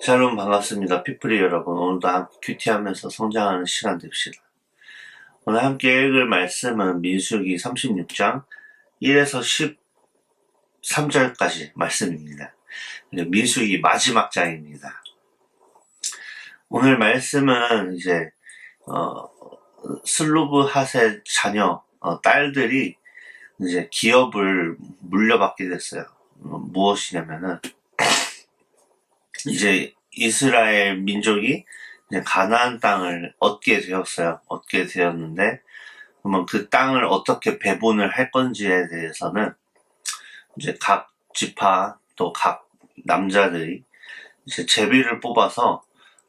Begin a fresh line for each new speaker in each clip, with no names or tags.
샬롬 반갑습니다. 피플리 여러분, 오늘도 함께 큐티하면서 성장하는 시간 됩시다. 오늘 함께 읽을 말씀은 민수기 36장 1에서 13절까지 말씀입니다. 민수기 마지막 장입니다. 오늘 말씀은 이제 슬로브핫의 자녀 딸들이 이제 기업을 물려받게 됐어요. 무엇이냐면은 이제 이스라엘 민족이 이제 가나안 땅을 얻게 되었어요. 얻게 되었는데, 그러면 그 땅을 어떻게 배분을 할 건지에 대해서는 이제 각 지파 또 각 남자들이 이제 제비를 뽑아서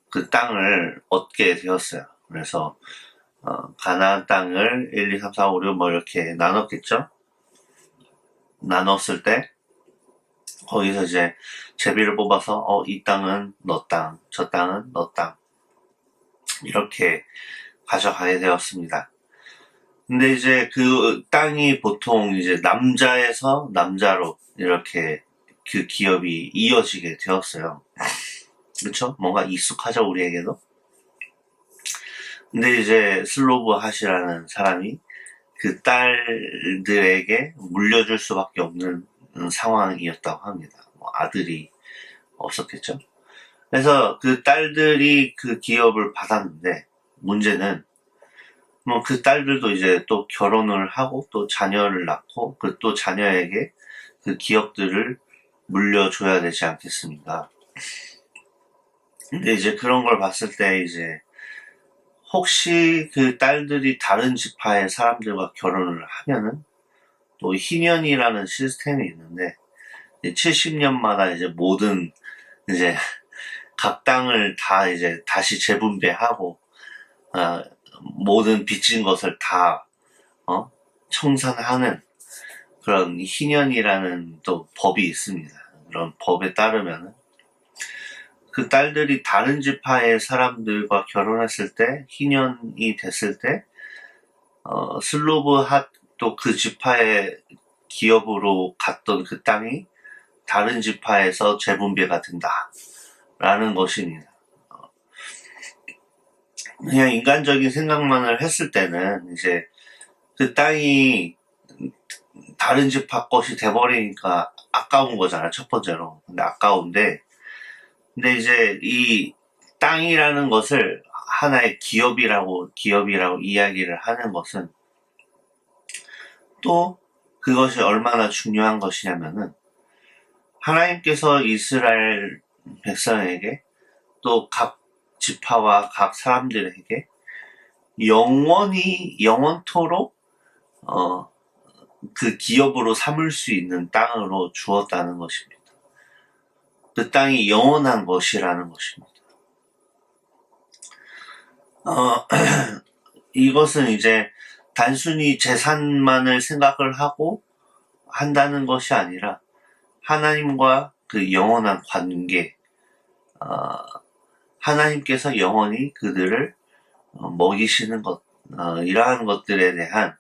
그 땅을 얻게 되었어요. 그래서 가나안 땅을 1, 2, 3, 4, 5, 6 뭐 이렇게 나눴겠죠. 나눴을 때 거기서 이제 제비를 뽑아서 이 땅은 너 땅, 저 땅은 너 땅 이렇게 가져가게 되었습니다. 근데 이제 그 땅이 보통 이제 남자에서 남자로 이렇게 그 기업이 이어지게 되었어요. 그렇죠? 뭔가 익숙하죠, 우리에게도. 근데 이제 슬로브핫이라는 사람이 그 딸들에게 물려줄 수밖에 없는 상황이었다고 합니다. 아들이 없었겠죠. 그래서 그 딸들이 그 기업을 받았는데, 문제는 그 딸들도 이제 또 결혼을 하고 또 자녀를 낳고 그 또 자녀에게 그 기업들을 물려줘야 되지 않겠습니까? 근데 이제 그런 걸 봤을 때 이제 혹시 그 딸들이 다른 지파의 사람들과 결혼을 하면은 또 희년이라는 시스템이 있는데 70년마다 이제 모든 이제 각 땅을 다 이제 다시 재분배하고 모든 빚진 것을 다 청산하는 그런 희년이라는 또 법이 있습니다. 그런 법에 따르면 그 딸들이 다른 지파의 사람들과 결혼했을 때 희년이 됐을 때 슬로브핫 또 그 지파의 기업으로 갔던 그 땅이 다른 지파에서 재분배가 된다 라는 것입니다. 그냥 인간적인 생각만을 했을 때는 이제 그 땅이 다른 지파 것이 돼버리니까 아까운 거잖아요, 첫 번째로. 근데 아까운데, 근데 이제 이 땅이라는 것을 하나의 기업이라고 이야기를 하는 것은 또 그것이 얼마나 중요한 것이냐면은 하나님께서 이스라엘 백성에게 또 각 지파와 각 사람들에게 영원토록 그 기업으로 삼을 수 있는 땅으로 주었다는 것입니다. 그 땅이 영원한 것이라는 것입니다. 이것은 이제 단순히 재산만을 생각을 하고 한다는 것이 아니라 하나님과 그 영원한 관계, 하나님께서 영원히 그들을 먹이시는 것, 이러한 것들에 대한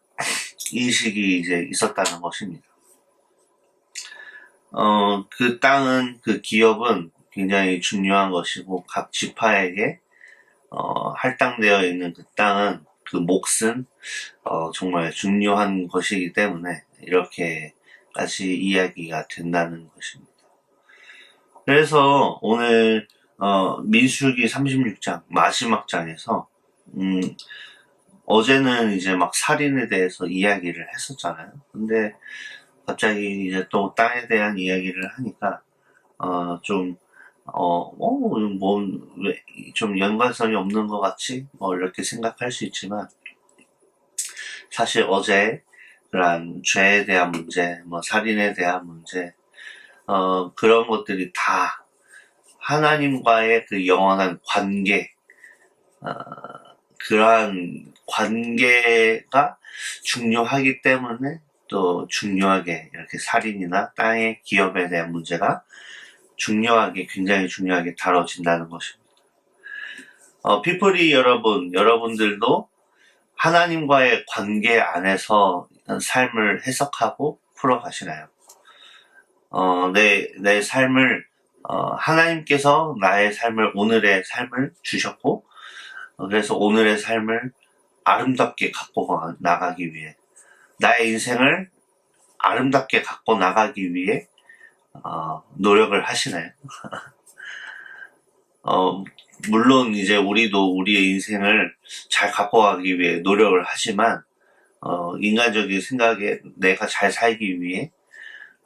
인식이 이제 있었다는 것입니다. 그 땅은, 그 기업은 굉장히 중요한 것이고, 각 지파에게, 할당되어 있는 그 땅은, 그 몫은, 정말 중요한 것이기 때문에, 이렇게까지 이야기가 된다는 것입니다. 그래서 오늘, 민수기 36장, 마지막 장에서, 어제는 이제 막 살인에 대해서 이야기를 했었잖아요. 근데 갑자기 이제 또 땅에 대한 이야기를 하니까, 왜 좀 연관성이 없는 것 같지? 이렇게 생각할 수 있지만, 사실 어제 그런 죄에 대한 문제, 살인에 대한 문제, 그런 것들이 다 하나님과의 그 영원한 관계, 그러한 관계가 중요하기 때문에 또 중요하게 이렇게 살인이나 땅의 기업에 대한 문제가 굉장히 중요하게 다뤄진다는 것입니다. 피플이 여러분들도 하나님과의 관계 안에서 삶을 해석하고 풀어가시나요? 내 삶을 하나님께서 나의 삶을, 오늘의 삶을 주셨고, 그래서 오늘의 삶을 아름답게 갖고 나가기 위해, 나의 인생을 아름답게 갖고 나가기 위해 노력을 하시나요? 물론 이제 우리도 우리의 인생을 잘 갖고 가기 위해 노력을 하지만 인간적인 생각에 내가 잘 살기 위해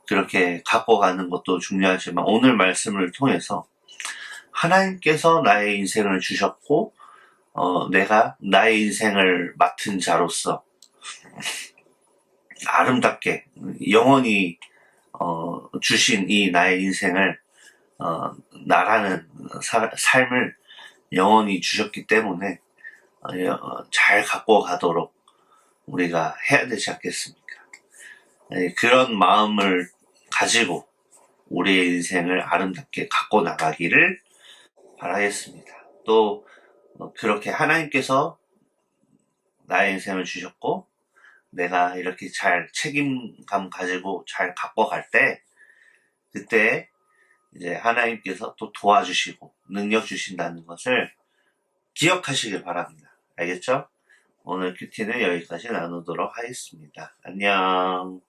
그렇게 갖고 가는 것도 중요하지만, 오늘 말씀을 통해서 하나님께서 나의 인생을 주셨고 내가 나의 인생을 맡은 자로서 아름답게 영원히 주신 이 나의 인생을 나라는 삶을 영원히 주셨기 때문에 잘 갖고 가도록 우리가 해야 되지 않겠습니까? 그런 마음을 가지고 우리의 인생을 아름답게 갖고 나가기를 바라겠습니다. 또 그렇게 하나님께서 나의 인생을 주셨고 내가 이렇게 잘 책임감 가지고 잘 갖고 갈 때, 그때 이제 하나님께서 또 도와주시고 능력 주신다는 것을 기억하시길 바랍니다. 알겠죠? 오늘 큐티는 여기까지 나누도록 하겠습니다. 안녕.